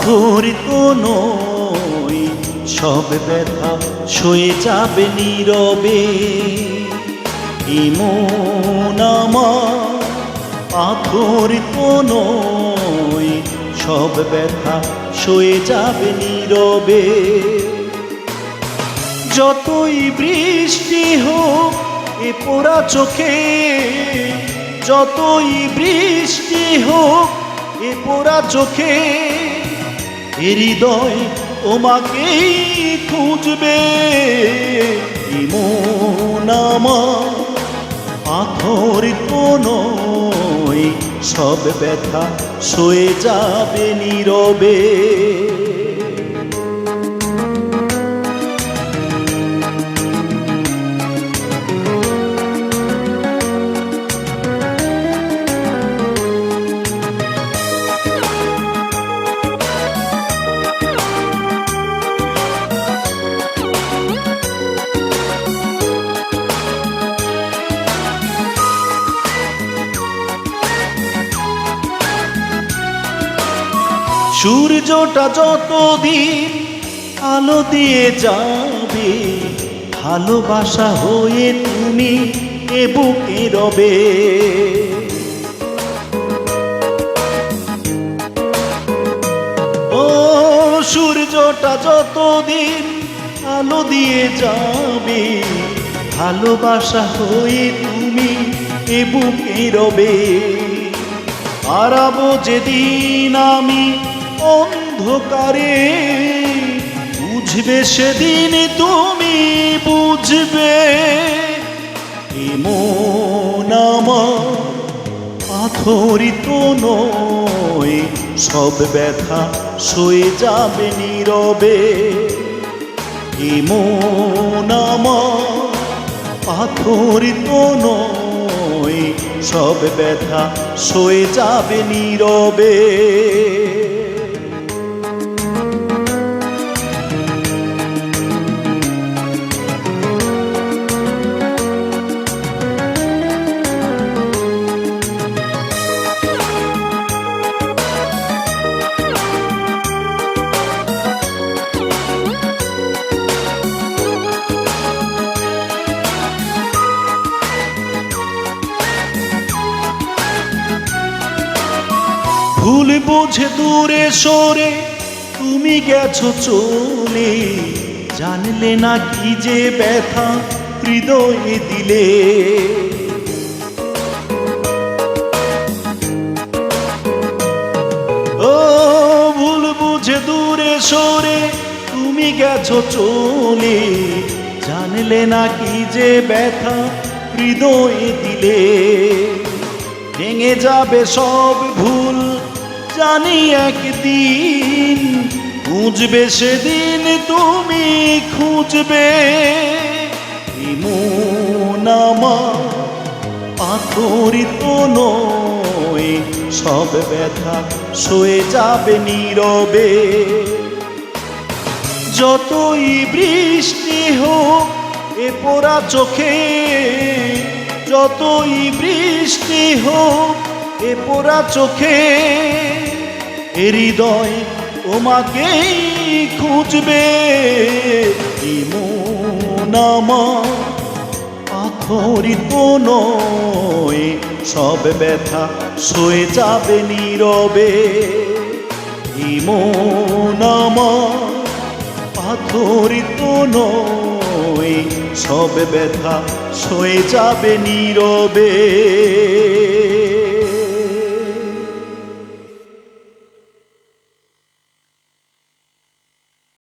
পাথরিত নই, সব ব্যথা সয়ে যাবে নীরবে। এই মন আমার পাথরিত নই, সব ব্যথা সয়ে যাবে নীরবে। যতই বৃষ্টি হোক এ পোড়া চোখে, যতই বৃষ্টি হোক এ পোড়া চোখে, এ হৃদয় তোমাকেই খুঁজবে। এই মন আমার পাথরিত নই, সব ব্যথা সয়ে যাবে নীরবে। সূর্যটা যতদিন আলো দিয়ে যাবে, ভালোবাসা হয়ে তুমি এ বুকে রবে। ও সূর্যটা যতদিন আলো দিয়ে যাবে, ভালোবাসা হয়ে তুমি এ বুকে রবে। হারাবো যেদিন আমি অন্ধকারে, বুঝবে সেদিন তুমি বুঝবে। এ মন আমার পাথরিত নই, সব ব্যথা সয়ে যাবে নীরবে। এ মন আমার পাথরিত নই, সব ব্যথা সয়ে যাবে নীরবে। ভুল বুঝে দূরে সরে তুমি গেছো চলে, জানলে না কি যে ব্যথা হৃদয়ে দিলে। ও ভুল বুঝে দূরে সরে তুমি গেছো চলে, জানলে না কি যে ব্যথা হৃদয়ে দিলে। ভেঙে যাবে সব ভুল জানি একদিন, বুঝবে সেদিন তুমি খুঁজবে। এই মন আমার পাথরিত নই, সব ব্যথা সয়ে যাবে নীরবে। যতই বৃষ্টি হোক এ পোড়া চোখে, যতই বৃষ্টি হোক এ পোড়া চোখে, এ হৃদয় তোমাকেই খুঁজবে। এই মন আমার পাথরিত নই, সব ব্যথা সয়ে যাবে নীরবে। এই মন আমার পাথরিত নই, সব ব্যথা সয়ে যাবে নীরবে।